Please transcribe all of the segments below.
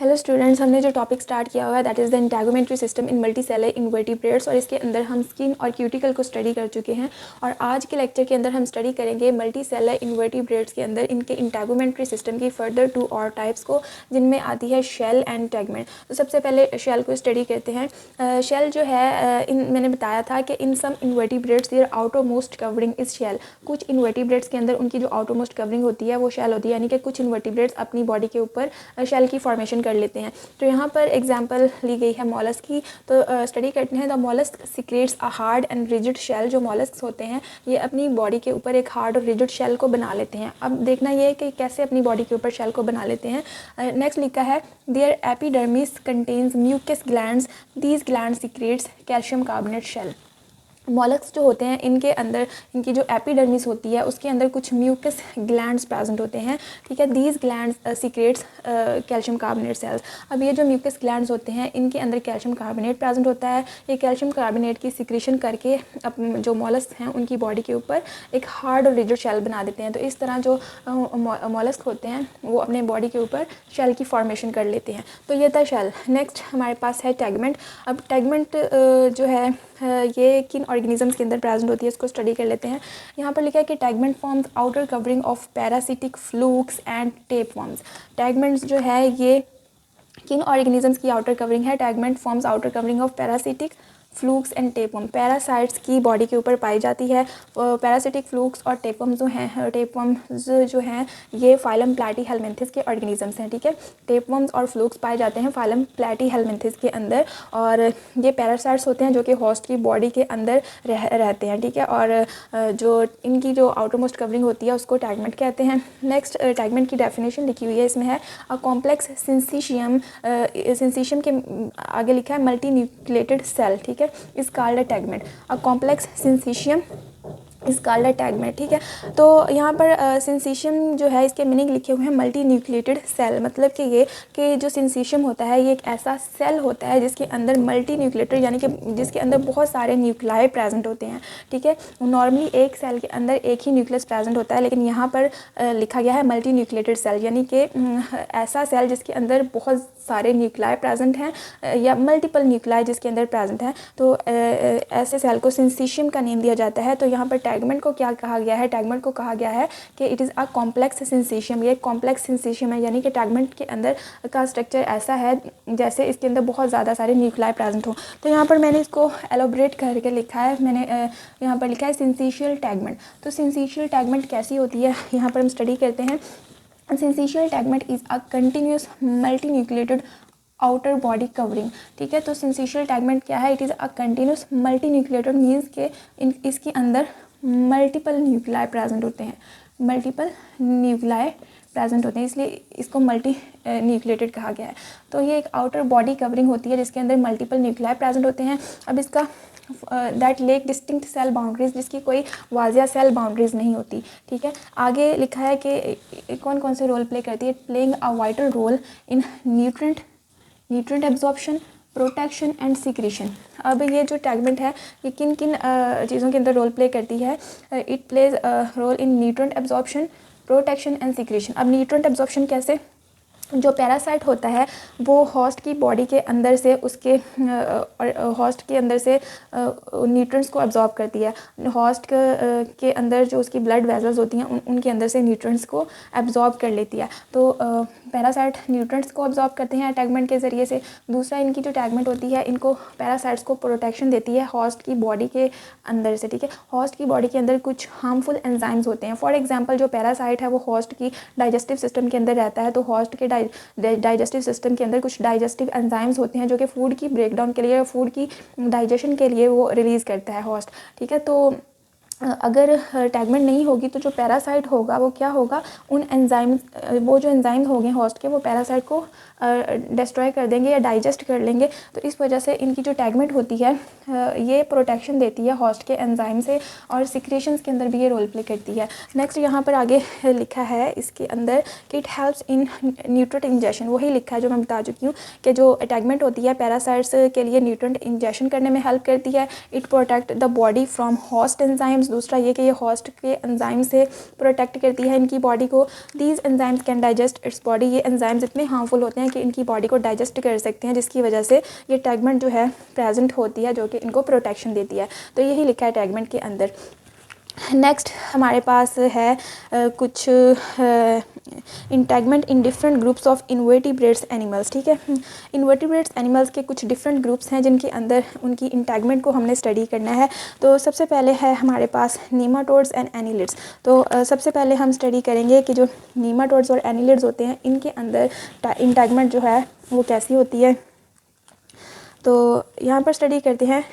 Hello students, हमने जो topic start किया हुआ है that is the integumentary system in multicellular invertebrates और इसके अंदर हम स्किन और क्यूटिकल को स्टडी कर चुके हैं। और आज के लेक्चर के अंदर हम स्टडी करेंगे मल्टीसेलर इनवर्टिब्रेट्स के अंदर इनके इंटेगुमेंट्री सिस्टम की फर्दर 2 और टाइप्स को, जिनमें आती है शेल एंड टैगमेंट। तो सबसे पहले शेल को स्टडी करते हैं। शेल जो है मैंने बताया था कि in some invertebrates their outer most covering is shell. कुछ इनवर्टिब्रेट्स के अंदर उनकी जो आउटर मोस्ट कवरिंग होती है वो शेल होती है, यानी कि कुछ इनवर्टिब्रेट्स अपनी बॉडी के ऊपर शेल की फॉर्मेशन कर लेते हैं। तो यहाँ पर एग्जांपल ली गई है मॉलस्क की। तो स्टडी करते हैं the mollusc secrets a hard and rigid shell. जो मॉलस्क होते हैं ये अपनी बॉडी के ऊपर एक हार्ड और रिजिड शेल को बना लेते हैं। अब देखना ये है कि कैसे अपनी बॉडी के ऊपर शेल को बना लेते हैं। नेक्स्ट लिखा है their epidermis contains mucus glands, these gland secrets calcium carbonate shell. Mollusc जो होते हैं इनके अंदर इनकी जो एपिडर्मिस होती है उसके अंदर कुछ म्यूकस ग्लैंड्स प्रेजेंट होते हैं, ठीक है। These glands secrets calcium carbonate cells. अब ये जो म्यूकस ग्लैंड्स होते हैं इनके अंदर कैल्शियम कार्बोनेट प्रेजेंट होता है। ये कैल्शियम कार्बोनेट की सिक्रेशन करके जो मॉलस्क हैं उनकी बॉडी के ऊपर एक हार्ड और रिजिड शेल बना देते हैं। तो इस तरह जो मॉलस्क होते हैं वो अपने बॉडी के ऊपर शेल की फॉर्मेशन कर लेते हैं। तो ये था शेल। नेक्स्ट हमारे पास है टैगमेंट। अब टैगमेंट जो है ये किन ऑर्गेनिजम्स के अंदर प्रेजेंट होती है इसको स्टडी कर लेते हैं। यहाँ पर लिखा है कि tegument forms outer covering of parasitic flukes and tapeworms. Teguments जो है ये किन ऑर्गेनिजम्स की आउटर कवरिंग है? Tegument forms outer covering of parasitic flukes and tapeworm. Parasites की बॉडी के ऊपर पाई जाती है। पैरासिटिक फ्लूक्स और टेपवर्म जो हैं ये फाइलम प्लैटीहेलमिन्थिस के ऑर्गेनिजम्स हैं, ठीक है। टेपवर्म्स और फ्लूक्स पाए जाते हैं फाइलम प्लैटीहेलमिन्थिस के अंदर, और ये पैरासाइट्स होते हैं जो कि होस्ट की बॉडी के अंदर रहते हैं, ठीक है। और जो इनकी जो आउटर मोस्ट कवरिंग होती है उसको टैगमेंट कहते हैं। नेक्स्ट टैगमेंट की डेफिनेशन लिखी हुई है, इसमें है अ कॉम्प्लेक्स सिंसिशियम। सिंसिशियम के आगे लिखा है मल्टी न्यूक्लिएटेड सेल, ठीक है, is called a tegment. A complex syncytium is called tegument, ठीक है। तो यहाँ पर सिंसिशियम जो है इसके मीनिंग लिखे हुए हैं मल्टी न्यूक्लिएटेड सेल। मतलब कि ये कि जो सिंसिशियम होता है ये एक ऐसा सेल होता है जिसके अंदर मल्टी न्यूक्लिएटेड यानी कि जिसके अंदर बहुत सारे न्यूक्लियाई प्रेजेंट होते हैं, ठीक है। नॉर्मली एक सेल के अंदर एक ही न्यूक्लियस प्रेजेंट होता है, लेकिन यहाँ पर लिखा गया है मल्टी न्यूक्लिएटेड सेल, यानी कि ऐसा सेल जिसके अंदर बहुत सारे न्यूक्लियाई प्रेजेंट हैं या मल्टीपल न्यूक्लियाई जिसके अंदर प्रेजेंट हैं। तो ऐसे सेल को सिंसिशियम का नेम दिया जाता है। तो यहाँ पर टैगमेंट को क्या कहा गया है? टैगमेंट को कहा गया है कि इट इज़ अ कॉम्प्लेक्स सिंसिशियम। ये कॉम्प्लेक्स सिंसिशियम है, यानी कि टैगमेंट के अंदर का स्ट्रक्चर ऐसा है जैसे इसके अंदर बहुत ज़्यादा सारे न्यूक्लियाई प्रेजेंट हो। तो यहाँ पर मैंने इसको एलोबरेट करके लिखा है। मैंने यहाँ पर लिखा है सिंसिशियल टैगमेंट। तो सिंसिशियल टैगमेंट कैसी होती है यहाँ पर हम स्टडी करते हैं। Syncytial tegument is a continuous multi nucleated outer body covering, ठीक है। तो सिंसिशियल टैगमेंट क्या है? It is a continuous multi nucleated means के इसके अंदर मल्टीपल न्यूक्लियाई प्रेजेंट होते हैं। मल्टीपल न्यूक्लियाई प्रेजेंट होते हैं, इसलिए इसको मल्टी न्यूक्लिएटेड कहा गया है। तो ये एक आउटर बॉडी कवरिंग होती है जिसके अंदर मल्टीपल न्यूक्लियाई प्रेजेंट होते हैं। अब इसका that lack distinct cell boundaries, जिसकी कोई वाजिया सेल बाउंड्रीज नहीं होती, ठीक है। आगे लिखा है कि कौन कौन से रोल प्ले करती है। Playing a vital role in nutrient absorption, protection and secretion. अब ये जो टैगमेंट है ये किन किन चीज़ों के अंदर रोल प्ले करती है? It plays role in nutrient absorption, protection and secretion. अब न्यूट्रिएंट एब्जॉर्प्शन कैसे? जो पैरासाइट होता है वो होस्ट की बॉडी के अंदर से उसके होस्ट के अंदर से न्यूट्रिएंट्स को एब्जॉर्ब करती है। होस्ट के अंदर जो उसकी ब्लड वेसल्स होती हैं उनके अंदर से न्यूट्रिएंट्स को एब्जॉर्ब कर लेती है। तो पैरासाइट न्यूट्रिएंट्स को एब्जॉर्ब करते हैं टैगमेंट के ज़रिए से। दूसरा, इनकी जो टैगमेंट होती है इनको पैरासाइट्स को प्रोटेक्शन देती है होस्ट की बॉडी के अंदर से, ठीक है। होस्ट की बॉडी के अंदर कुछ हार्मफुल एंजाइम्स होते हैं। फॉर एग्जांपल जो पैरासाइट है वो होस्ट की डाइजेस्टिव सिस्टम के अंदर रहता है, तो होस्ट के डाइजेस्टिव सिस्टम के अंदर कुछ डाइजेस्टिव एंजाइम्स होते हैं जो कि फूड की ब्रेकडाउन के लिए, फूड की डाइजेशन के लिए वो रिलीज़ करता है होस्ट, ठीक है। तो अगर टैगमेंट नहीं होगी तो जो पैरासाइट होगा वो क्या होगा, उन एंजाइम वो जो एंजाइम होंगे होस्ट के वो पैरासाइट को डिस्ट्रॉय कर देंगे या डाइजेस्ट कर लेंगे। तो इस वजह से इनकी जो टैगमेंट होती है ये प्रोटेक्शन देती है होस्ट के एंजाइम से, और सिक्रेशंस के अंदर भी ये रोल प्ले करती है। नेक्स्ट यहाँ पर आगे लिखा है इसके अंदर कि it helps in nutrient ingestion. वही लिखा है जो मैं बता चुकी हूँ कि जो टैगमेंट होती है पैरासाइट्स के लिए न्यूट्रिएंट इंजेशन करने में हेल्प करती है। It protect the body from host enzymes. दूसरा ये कि ये होस्ट के एंजाइम से प्रोटेक्ट करती है इनकी बॉडी को। These enzymes can digest its body, ये एंजाइम्स इतने हार्मफुल होते हैं कि इनकी बॉडी को डाइजेस्ट कर सकते हैं, जिसकी वजह से ये टैगमेंट जो है प्रेजेंट होती है, जो कि इनको प्रोटेक्शन देती है। तो यही लिखा है टैगमेंट के अंदर। नेक्स्ट हमारे पास है कुछ integument in different groups of invertebrates animals. ठीक है, इन्वर्टिब्रेट्स एनिमल्स के कुछ डिफरेंट ग्रुप्स हैं जिनके अंदर उनकी इंटैगमेंट को हमने स्टडी करना है। तो सबसे पहले है हमारे पास नीमाटोड्स एंड एनिलिड्स। तो सबसे पहले हम स्टडी करेंगे कि जो नीमाटोड्स और एनिलिड्स होते हैं इनके अंदर इंटैगमेंट जो है वो कैसी होती है। तो यहाँ पर स्टडी करते हैं।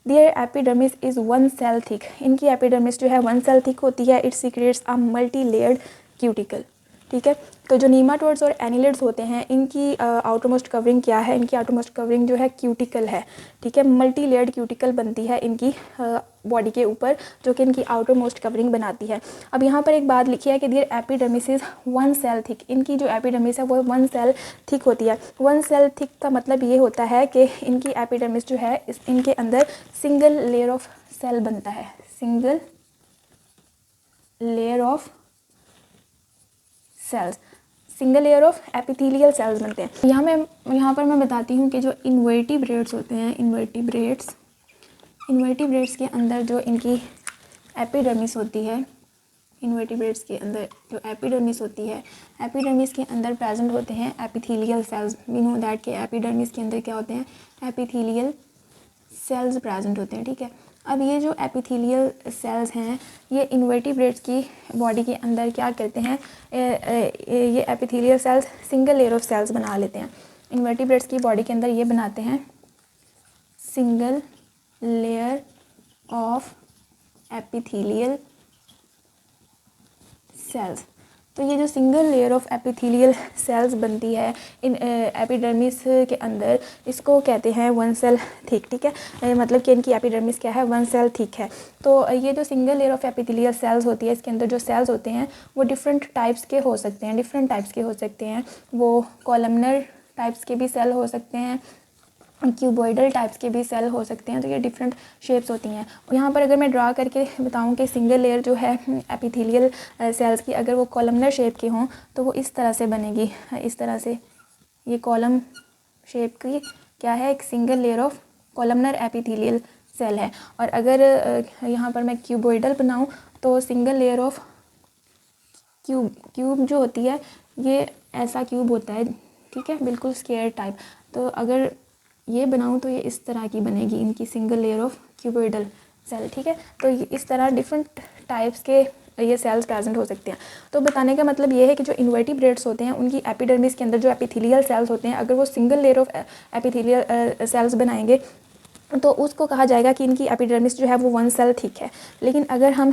Their epidermis is one cell thick, इनकी एपिडर्मिस जो है 1 सेल थिक होती है। It secrets a multi layered cuticle. ठीक है, तो जो नीमाटोड्स और एनिलिड्स होते हैं इनकी आउटरमोस्ट कवरिंग क्या है, इनकी आउटरमोस्ट कवरिंग जो है क्यूटिकल है। ठीक है, मल्टी लेयर्ड क्यूटिकल बनती है इनकी बॉडी के ऊपर, जो कि इनकी आउटरमोस्ट कवरिंग बनाती है। अब यहाँ पर एक बात लिखी है कि their epidermis is 1 cell thick, इनकी जो एपिडर्मिस है वो 1 सेल थिक होती है। 1 सेल थिक का मतलब ये होता है कि इनकी एपिडर्मिस जो है इनके अंदर सिंगल लेयर ऑफ सेल बनता है, single layer of cells, single layer of epithelial cells बनते हैं। यहाँ पर मैं बताती हूँ कि जो इन्वर्टिब्रेट्स होते हैं, इन्वर्टिब्रेट्स के अंदर जो इनकी एपिडर्मिस होती है, इन्वर्टिब्रेट्स के अंदर जो एपिडर्मिस होती है, एपिडर्मिस के अंदर प्रेजेंट होते हैं epithelial cells. We know that के एपिडर्मिस के अंदर क्या होते हैं, एपिथेलियल सेल्स प्रेजेंट होते हैं। ठीक है, अब ये जो एपिथेलियल सेल्स हैं ये इन्वर्टिब्रेट्स की बॉडी के अंदर क्या करते हैं, ये epithelial cells single layer of cells बना लेते हैं। इन्वर्टिब्रेट्स की बॉडी के अंदर ये बनाते हैं single layer of epithelial sales. तो ये जो single layer of epithelial sales बनती है इन एपिडर्मिस के अंदर, इसको कहते हैं 1 सेल थिक। ठीक है, मतलब कि इनकी एपिडर्मिस क्या है, 1 सेल थिक है। तो ये जो single layer of epithelial sales होती है इसके अंदर जो सेल्स होते हैं वो डिफरेंट टाइप्स के हो सकते हैं। वो कॉलमनर टाइप्स के भी सेल हो सकते हैं, क्यूबॉइडल टाइप्स के भी सेल हो सकते हैं। तो ये डिफरेंट शेप्स होती हैं। यहाँ पर अगर मैं ड्रा करके बताऊँ कि सिंगल लेयर जो है एपिथेलियल सेल्स की अगर वो कॉलमनर शेप की हों तो वो इस तरह से बनेगी, इस तरह से। ये कॉलम शेप की क्या है, एक single layer of columnar epithelial cell है। और अगर यहाँ पर मैं क्यूबॉइडल बनाऊँ तो सिंगल लेयर ऑफ क्यूब जो होती है ये ऐसा क्यूब होता है। ठीक है, बिल्कुल स्क्वायर टाइप। तो अगर ये बनाऊँ तो ये इस तरह की बनेगी इनकी single layer of cuboidal cell. ठीक है, तो इस तरह डिफरेंट टाइप्स के ये सेल्स प्रेजेंट हो सकते हैं। तो बताने का मतलब ये है कि जो इन्वर्टिब्रेट्स होते हैं उनकी एपिडर्मिस के अंदर जो एपिथेलियल सेल्स होते हैं अगर वो single layer of epithelial sales बनाएंगे तो उसको कहा जाएगा कि इनकी एपिडर्मिस जो है वो 1 सेल थिक है। लेकिन अगर हम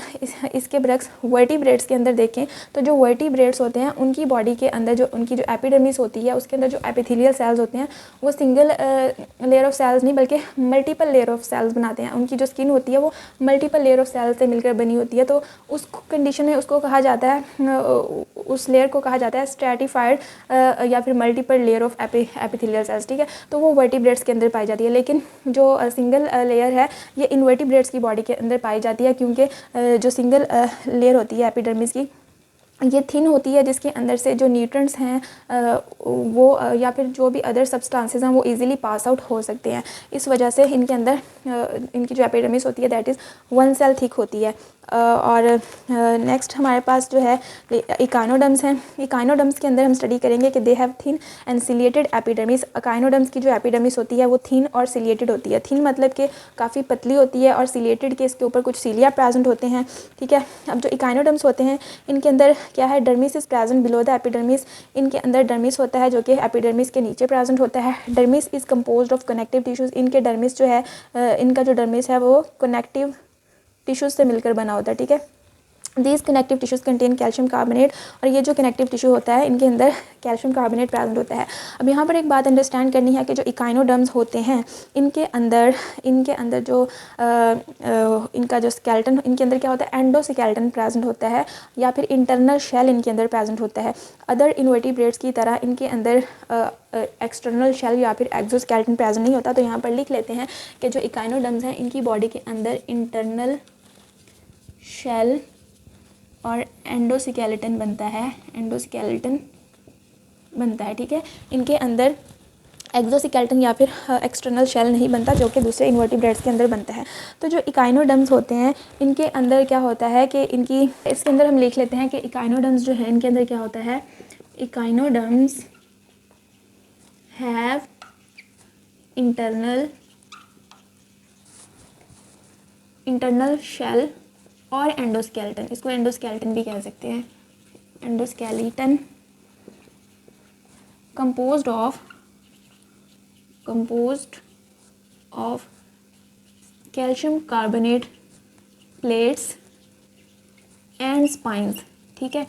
इसके बरक्स वर्टिब्रेट्स के अंदर देखें तो जो वर्टिब्रेट्स होते हैं उनकी बॉडी के अंदर जो उनकी जो एपिडर्मिस होती है उसके अंदर जो एपिथेलियल सेल्स होते हैं वो सिंगल लेयर ऑफ सेल्स नहीं बल्कि मल्टीपल लेयर ऑफ सेल्स बनाते हैं। उनकी जो स्किन होती है वो मल्टीपल लेयर ऑफ सेल्स से मिलकर बनी होती है। तो उस कंडीशन में उसको कहा जाता है, उस लेयर को कहा जाता है स्ट्रैटिफाइड या फिर multiple layer of epithelial sales. ठीक है, तो वो वर्टिब्रेट्स के अंदर पाई जाती है। लेकिन जो सिंगल लेयर है ये इन्वर्टिब्रेट्स की बॉडी के अंदर पाई जाती है, क्योंकि जो सिंगल लेयर होती है एपिडर्मिस की ये थिन होती है, जिसके अंदर से जो न्यूट्रिएंट्स हैं वो या फिर जो भी अदर सब्सटेंसेस हैं वो इजीली पास आउट हो सकते हैं। इस वजह से इनके अंदर इनकी जो एपिडर्मिस होती है दैट इज़ 1 सेल थिक होती है। और नेक्स्ट हमारे पास जो है इकाइनोडर्म्स हैं। इकाइनोडर्म्स के अंदर हम स्टडी करेंगे कि they have thin and ciliated epidermis. Echinoderms की जो एपिडर्मिस होती है वो थिन और सिलिएटेड होती है। थिन मतलब कि काफ़ी पतली होती है और सिलिएटेड के इसके ऊपर कुछ सीलिया प्रेजेंट होते हैं। ठीक है, अब जो इकाइनोडर्म्स होते हैं इनके अंदर क्या है, dermis is present below the epidermis. इनके अंदर डर्मिस होता है जो कि एपिडर्मिस के नीचे प्रेजेंट होता है। Dermis is composed of connective tissues. इनके डर्मिस जो है इनका जो डर्मिस है वो कनेक्टिव टिश्यूज़ से मिलकर बना होता है। ठीक है, these connective tissues contain calcium carbonate. और ये जो कनेक्टिव टिश्यू होता है इनके अंदर कैल्शियम कार्बोनेट प्रेजेंट होता है। अब यहाँ पर एक बात अंडरस्टैंड करनी है कि जो इकाइनोडर्म्स होते हैं इनके अंदर जो इनका जो स्केलेटन इनके अंदर क्या होता है, एंडोस्केलेटन प्रेजेंट होता है या फिर इंटरनल शेल इनके अंदर प्रेजेंट होता है। अदर इन्वर्टिब्रेट्स की तरह इनके अंदर एक्सटर्नल शेल या फिर एक्सोस्केलेटन प्रेजेंट नहीं होता। तो यहाँ पर लिख लेते हैं कि जो इकाइनोडर्म्स हैं इनकी बॉडी के अंदर इंटरनल शेल और एंडोस्केलेटन बनता है, एंडोस्केलेटन बनता है, ठीक है। इनके अंदर एक्सोस्केलेटन या फिर एक्सटर्नल शेल नहीं बनता, जो कि दूसरे इन्वर्टिब्रेट्स के अंदर बनता है। तो जो इकाइनोडर्म्स होते हैं इनके अंदर क्या होता है कि इनकी, इसके अंदर हम लिख लेते हैं कि इकाइनोडर्म्स जो है इनके अंदर क्या होता है, इकाइनोडर्म्स हैव इंटरनल शेल और एंडोस्केलेटन, इसको एंडोस्केलेटन भी कह सकते हैं, endoskeleton composed of calcium carbonate plates and spines, ठीक है।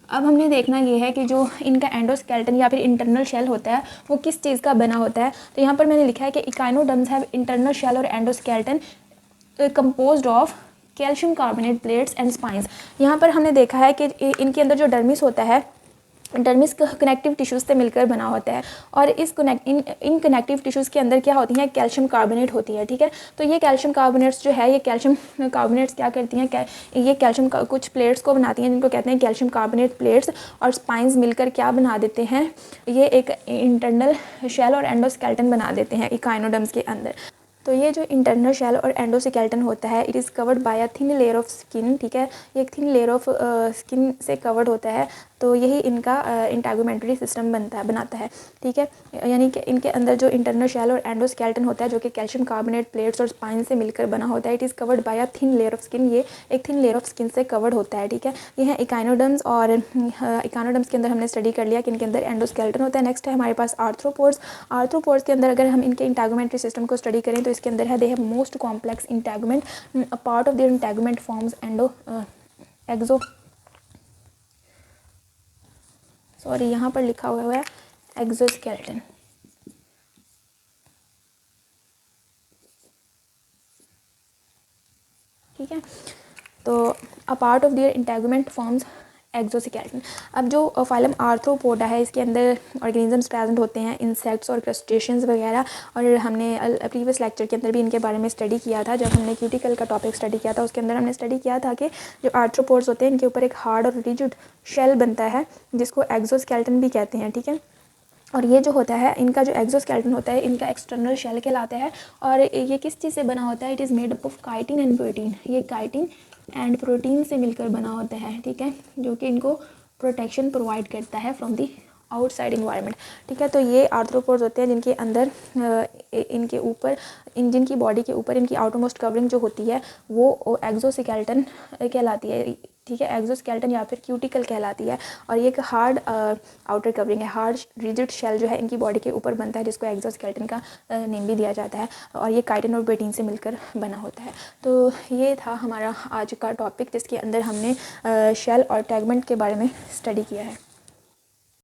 अब हमने देखना ये है कि जो इनका एंडोस्केलेटन या फिर इंटरनल शेल होता है वो किस चीज़ का बना होता है। तो यहाँ पर मैंने लिखा है कि इकाइनोडर्म्स हैव इंटरनल शेल और endoskeleton composed of calcium carbonate plates and spines. यहाँ पर हमने देखा है कि इनके अंदर जो डर्मिस होता है, डर्मिस कनेक्टिव टिश्यूज़ से मिलकर बना होता है, और इन कनेक्टिव टिश्यूज़ के अंदर क्या होती हैं, कैल्शियम कार्बोनेट होती है, ठीक है। तो ये कैल्शियम कार्बोनेट्स जो है, ये कैल्शियम कार्बोनेट्स क्या करती हैं, ये कैल्शियम कुछ प्लेट्स को बनाती हैं जिनको कहते हैं कैल्शियम कार्बोनेट प्लेट्स, और स्पाइंस मिलकर क्या बना देते हैं, ये एक इंटरनल शेल और एंडोस्केलेटन बना देते हैं इकाइनोडर्म्स के अंदर। तो ये जो इंटरनल शेल और एंडोस्केलेटन होता है, it is covered by a thin layer of skin, ठीक है। ये एक थिन लेयर ऑफ स्किन से कवर्ड होता है। तो यही इनका इंटेगुमेंट्री सिस्टम बनाता है, ठीक है। यानी कि इनके अंदर जो इंटरनल शेल और एंडोस्केलेटन होता है जो कि कैल्शियम कार्बोनेट प्लेट्स और स्पाइन से मिलकर बना होता है, it is covered by a thin layer of skin, ये एक थिन लेयर ऑफ स्किन से कवर्ड होता है, ठीक है। ये है इकाइनोडर्म्स, और इकाइनोडर्म्स के अंदर हमने स्टडी कर लिया कि इनके अंदर एंडोस्केलेटन होता है। नेक्स्ट है हमारे पास आर्थ्रोपोड्स। आर्थ्रोपोड्स के अंदर अगर हम इनके इंटेगुमेंट्री सिस्टम को स्टडी करें तो इसके अंदर है, they have most complex integument, a part of their integument forms यहाँ पर लिखा हुआ है एक्सोस्केलेटन, ठीक है। तो a part of their integument forms exoskeleton. अब जो फाइलम आर्थ्रोपोडा है इसके अंदर ऑर्गेनिजम्स प्रेजेंट होते हैं, इंसेक्ट्स और क्रस्टेशियंस वगैरह, और हमने प्रीवियस लेक्चर के अंदर भी इनके बारे में स्टडी किया था। जब हमने क्यूटिकल का टॉपिक स्टडी किया था उसके अंदर हमने स्टडी किया था कि जो आर्थ्रोपोड्स होते हैं इनके ऊपर एक हार्ड और रिजिड शेल बनता है जिसको एक्सोस्केलेटन भी कहते हैं, ठीक है। और ये जो होता है इनका जो एक्सोस्केलेटन होता है इनका एक्सटर्नल शेल कहलाता है, और ये किस चीज़ से बना होता है, it is made up of chitin and protein, ये काइटिन एंड प्रोटीन से मिलकर बना होता है, ठीक है, जो कि इनको प्रोटेक्शन प्रोवाइड करता है फ्रॉम दी आउटसाइड इन्वायरमेंट, ठीक है। तो ये आर्थ्रोपोड्स होते हैं जिनके अंदर इनके ऊपर जिनकी बॉडी के ऊपर इनकी आउटरमोस्ट कवरिंग जो होती है वो एक्सोस्केलेटन कहलाती है, ठीक है, एक्सोस्केलेटन या फिर क्यूटिकल कहलाती है। और ये एक हार्ड आउटर कवरिंग है, हार्ड रिजिड शेल जो है इनकी बॉडी के ऊपर बनता है जिसको एक्सोस्केलेटन का नेम भी दिया जाता है, और ये काइटिन और प्रोटीन से मिलकर बना होता है। तो ये था हमारा आज का टॉपिक जिसके अंदर हमने शेल और इंटेगुमेंट के बारे में स्टडी किया है।